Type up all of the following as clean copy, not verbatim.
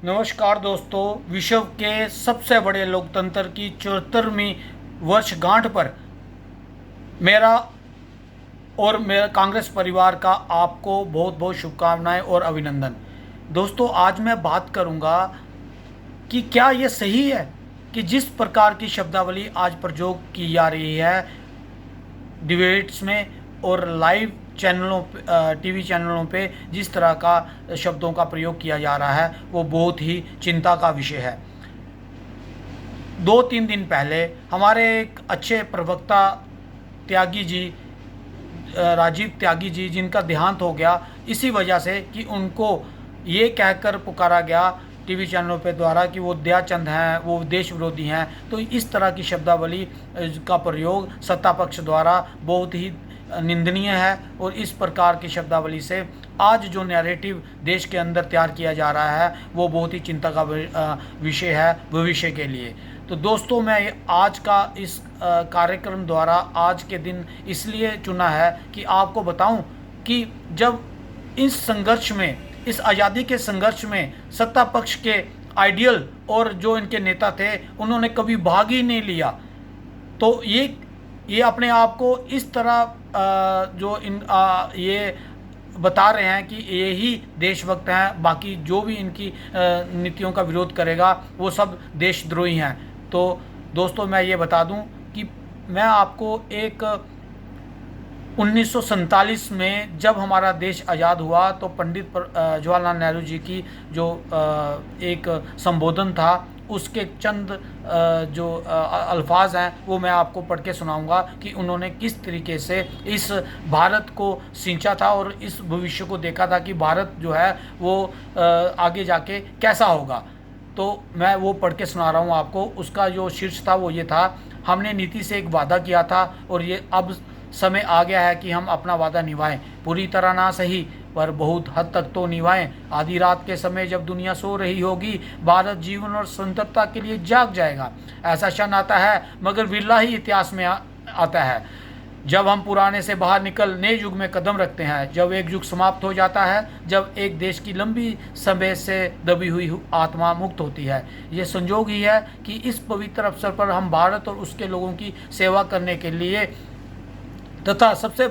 नमस्कार दोस्तों, विश्व के सबसे बड़े लोकतंत्र की 74वीं वर्षगांठ पर मेरा और मेरा कांग्रेस परिवार का आपको बहुत बहुत शुभकामनाएं और अभिनंदन। दोस्तों, आज मैं बात करूंगा कि क्या ये सही है कि जिस प्रकार की शब्दावली आज प्रयोग की जा रही है डिबेट्स में और लाइव चैनलों टीवी चैनलों पे, जिस तरह का शब्दों का प्रयोग किया जा रहा है वो बहुत ही चिंता का विषय है। 2-3 दिन पहले हमारे एक अच्छे प्रवक्ता त्यागी जी, राजीव त्यागी जी, जिनका देहांत हो गया इसी वजह से कि उनको ये कहकर पुकारा गया टीवी चैनलों पे द्वारा कि वो दयाचंद हैं, वो देश विरोधी हैं। तो इस तरह की शब्दावली का प्रयोग सत्ता पक्ष द्वारा बहुत ही निंदनीय है और इस प्रकार की शब्दावली से आज जो नैरेटिव देश के अंदर तैयार किया जा रहा है वो बहुत ही चिंता का विषय है भविष्य के लिए। तो दोस्तों, मैं आज का इस कार्यक्रम द्वारा आज के दिन इसलिए चुना है कि आपको बताऊं कि जब इस संघर्ष में, इस आज़ादी के संघर्ष में सत्ता पक्ष के आइडियल और जो इनके नेता थे उन्होंने कभी भाग ही नहीं लिया। तो ये अपने आप को इस तरह ये बता रहे हैं कि ये ही देशभक्त हैं, बाकी जो भी इनकी नीतियों का विरोध करेगा वो सब देशद्रोही हैं। तो दोस्तों, मैं ये बता दूं कि मैं आपको एक 1947 में जब हमारा देश आज़ाद हुआ तो पंडित जवाहरलाल नेहरू जी की जो एक संबोधन था उसके चंद जो अल्फाज हैं वो मैं आपको पढ़ के सुनाऊंगा कि उन्होंने किस तरीके से इस भारत को सींचा था और इस भविष्य को देखा था कि भारत जो है वो आगे जाके कैसा होगा। तो मैं वो पढ़ के सुना रहा हूँ आपको। उसका जो शीर्ष था वो ये था, हमने नीति से एक वादा किया था और ये अब समय आ गया है कि हम अपना वादा निभाएं। पूरी तरह ना सही पर बहुत हद तक तो निभाएं। आधी रात के समय जब दुनिया सो रही होगी, भारत जीवन और स्वतंत्रता के लिए जाग जाएगा। ऐसा क्षण आता है मगर विरला ही इतिहास में आता है जब हम पुराने से बाहर निकल नए युग में कदम रखते हैं। जब एक युग समाप्त हो जाता है, जब एक देश की लंबी समय से दबी हुई आत्मा मुक्त होती है। ये संजोग ही है कि इस पवित्र अवसर पर हम भारत और उसके लोगों की सेवा करने के लिए तथा सबसे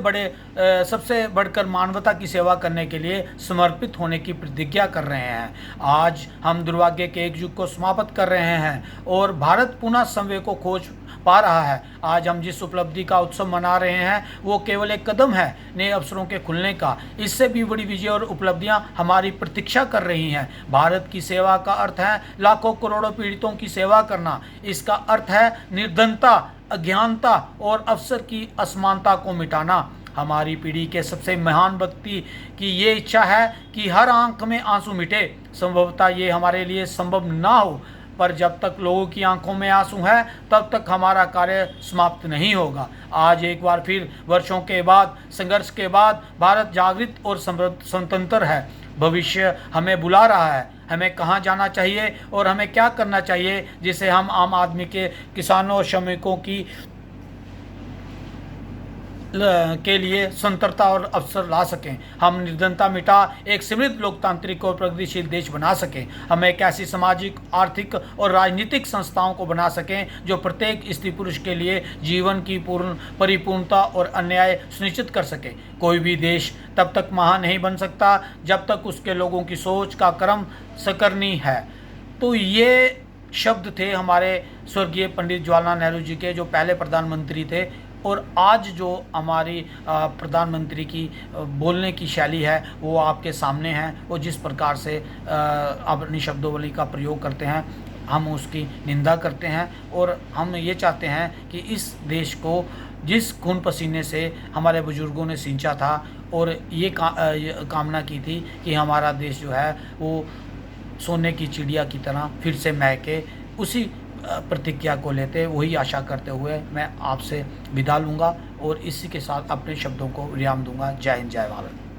बढ़कर मानवता की सेवा करने के लिए समर्पित होने की प्रतिज्ञा कर रहे हैं। आज हम दुर्भाग्य के एक युग को समाप्त कर रहे हैं और भारत पुनः समय को खोज पा रहा है। आज हम जिस उपलब्धि का उत्सव मना रहे हैं वो केवल एक कदम है नए अवसरों के खुलने का। इससे भी बड़ी विजय और उपलब्धियां हमारी प्रतीक्षा कर रही हैं। भारत की सेवा का अर्थ है लाखों करोड़ों पीड़ितों की सेवा करना। इसका अर्थ है निर्धनता, अज्ञानता और अवसर की असमानता को मिटाना। हमारी पीढ़ी के सबसे महान व्यक्ति की ये इच्छा है कि हर आंख में आंसू मिटे। संभवतः ये हमारे लिए संभव ना हो, पर जब तक लोगों की आंखों में आंसू है तब तक हमारा कार्य समाप्त नहीं होगा। आज एक बार फिर वर्षों के बाद, संघर्ष के बाद भारत जागृत और स्वतंत्र है। भविष्य हमें बुला रहा है। हमें कहाँ जाना चाहिए और हमें क्या करना चाहिए जिससे हम आम आदमी के, किसानों और श्रमिकों के लिए स्वतंत्रता और अवसर ला सकें। हम निर्धनता मिटा एक समृद्ध लोकतांत्रिक और प्रगतिशील देश बना सकें। हम एक ऐसी सामाजिक, आर्थिक और राजनीतिक संस्थाओं को बना सकें जो प्रत्येक स्त्री पुरुष के लिए जीवन की परिपूर्णता और अन्याय सुनिश्चित कर सके। कोई भी देश तब तक महान नहीं बन सकता जब तक उसके लोगों की सोच का क्रम सकरनी है। तो ये शब्द थे हमारे स्वर्गीय पंडित जवाहरलाल नेहरू जी के, जो पहले प्रधानमंत्री थे। और आज जो हमारी प्रधानमंत्री की बोलने की शैली है वो आपके सामने है। वो जिस प्रकार से अपनी शब्दावली का प्रयोग करते हैं, हम उसकी निंदा करते हैं और हम ये चाहते हैं कि इस देश को जिस खून पसीने से हमारे बुजुर्गों ने सींचा था और ये कामना की थी कि हमारा देश जो है वो सोने की चिड़िया की तरह फिर से महके, उसी प्रतिज्ञा को लेते, वही आशा करते हुए मैं आपसे विदा लूँगा और इसी के साथ अपने शब्दों को विराम दूंगा। जय हिंद, जय भारत।